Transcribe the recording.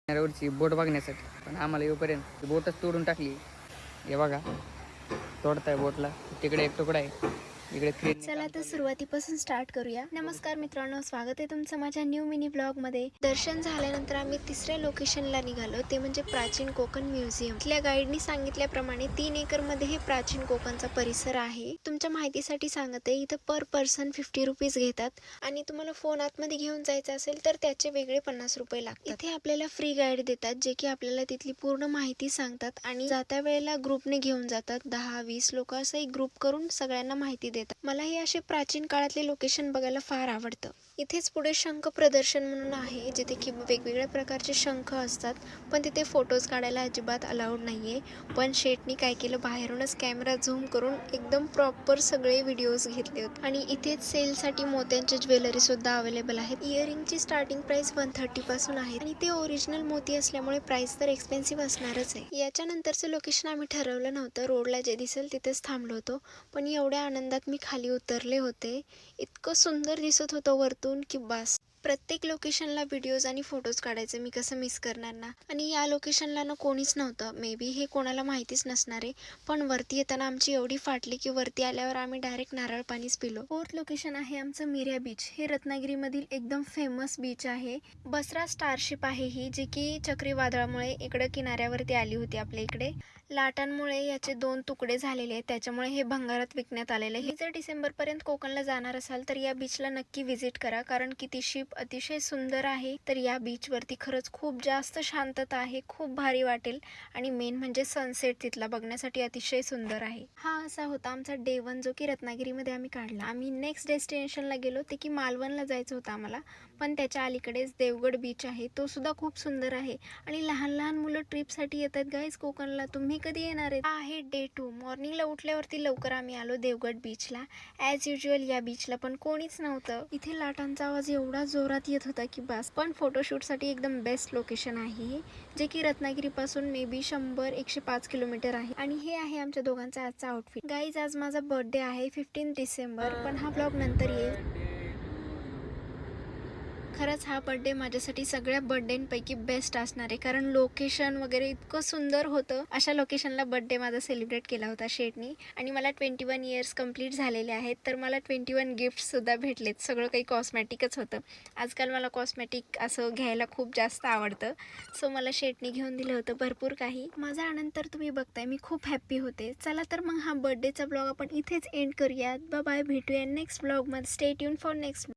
किनाऱ्यावरची बोट बघण्यासाठी, पण आम्हाला येऊपर्यंत बोटच तोडून टाकली. हे बघा, तोडताय बोटला. तिकडे एक तुकडा आहे, इकडे क्रेन. चला तर सुरुवातीपासून स्टार्ट करूया. नमस्कार मित्रांनो, स्वागत आहे तुमचं माझ्या न्यू मिनी ब्लॉग मध्ये. दर्शन झाल्यानंतर आम्ही तिसऱ्या लोकेशनला निघालो, ते म्हणजे प्राचीन कोकण म्युझियम. इथल्या गाईडनी सांगितल्याप्रमाणे 3 एकर मध्ये हे प्राचीन कोकणचा परिसर आहे. तुमच्या माहितीसाठी सांगते, इथं पर पर्सन 50 रुपीज घेतात आणि तुम्हाला फोन आतमध्ये घेऊन जायचा असेल तर त्याचे वेगळे 50 रुपये लागतात. इथे आपल्याला फ्री गाईड देतात, जे की आपल्याला तिथली पूर्ण माहिती सांगतात आणि जात्या वेळेला ग्रुपने घेऊन जातात. 10-20 लोक असं एक ग्रुप करून सगळ्यांना माहिती देतात. मला हे असे प्राचीन काळातले लोकेशन बघायला फार आवडतं. इथेच पुढे शंख प्रदर्शन म्हणून आहे, जिथे की वेगवेगळ्या प्रकारचे शंख असतात, पण तिथे फोटोज काढायला अजिबात अलाउड नाहीये. पण शेटनी काय केलं, बाहेरूनच कॅमेरा झूम करून एकदम प्रॉपर सगळे व्हिडिओज घेतले होते. आणि इथेच सेलसाठी मोत्यांचे ज्वेलरी सुद्धा अवेलेबल आहेत. इयरिंगची स्टार्टिंग प्राइस 130 पासून आहे आणि ते ओरिजिनल मोती असल्यामुळे प्राइस तर एक्सपेन्सिव्ह असणारच आहे. याच्यानंतरचं लोकेशन आम्ही ठरवलं नव्हतं, रोडला जे दिसेल तिथेच थांबलो होतो, पण एवढ्या आनंदात मी खाली उतरले होते. इतकं सुंदर दिसत होतं वरतून की बस. प्रत्येक लोकेशनला व्हिडिओज आणि फोटोज काढायचे, मी कसं मिस करणार ना. आणि या लोकेशनला ना कोणीच नव्हतं, मे बी हे कोणाला माहितीच नसणार आहे. पण वरती येताना आमची एवढी फाटली की वरती आल्यावर आम्ही डायरेक्ट नारळ पाणीच पिलो. फोर्थ लोकेशन आहे आमचं मिऱ्या बीच. हे रत्नागिरीमधील एकदम फेमस बीच आहे. बसरा स्टारशिप आहे ही, जी की चक्रीवादळामुळे इकडे किनाऱ्यावरती आली होती आपल्या इकडे. लाटांमुळे याचे 2 तुकडे झालेले आहेत, त्याच्यामुळे हे भंगारात विकण्यात आलेले. हे जर डिसेंबर पर्यंत कोकणला जाणार असाल तर या बीचला नक्की व्हिजिट करा, कारण की ती शिप अतिशय सुंदर आहे. तर या बीच वरती खरंच खूप जास्त शांतता आहे, खूप भारी वाटेल. आणि मेन म्हणजे सनसेट तिथला बघण्यासाठी अतिशय सुंदर आहे. हा असा होता आमचा डे 1, जो की रत्नागिरीमध्ये आम्ही काढला. आम्ही नेक्स्ट डेस्टिनेशनला गेलो, ते की मालवणला जायचं होतं आम्हाला, पण त्याच्या अलीकडेच देवगड बीच आहे, तो सुद्धा खूप सुंदर आहे. आणि लहान लहान मुलं ट्रिपसाठी येतात गाईज कोकणला. तुम्ही कधी येणार आहे? डे 2. मॉर्निंगला उठल्यावरती लवकर आम्ही आलो देवगड बीचला. ॲज युजल या बीचला पण कोणीच नव्हतं. इथे लाटांचा आवाज एवढा जोरात येत होता की बस. पण फोटोशूटसाठी एकदम बेस्ट लोकेशन आहे, जे की रत्नागिरीपासून मे बी 100-105 किलोमीटर आहे. आणि हे आहे आमच्या दोघांचा आजचा आउटफिट. गाईज, आज माझा बर्थडे आहे 15 डिसेंबर, पण हा ब्लॉग नंतर येईल. खरंच हा बर्थडे माझ्यासाठी सगळ्या बर्थडेंपैकी बेस्ट असणार आहे, कारण लोकेशन वगैरे इतकं सुंदर होतं. अशा लोकेशनला बर्थडे माझा सेलिब्रेट केला होता शेटनी. आणि मला 21 इयर्स कंप्लीट झालेले आहेत, तर मला 21 गिफ्टसुद्धा भेटलेत. सगळं काही कॉस्मॅटिकच होतं. आजकाल मला कॉस्मॅटिक असं घ्यायला खूप जास्त आवडतं, सो मला शेटनी घेऊन दिलं होतं भरपूर काही. माझा आनंद तर तुम्ही बघताय, मी खूप हॅप्पी होते. चला तर मग हा बर्थडेचा ब्लॉग आपण इथेच एंड करूयात. बाय, भेटूया नेक्स्ट ब्लॉगमध्ये. Stay tune for next.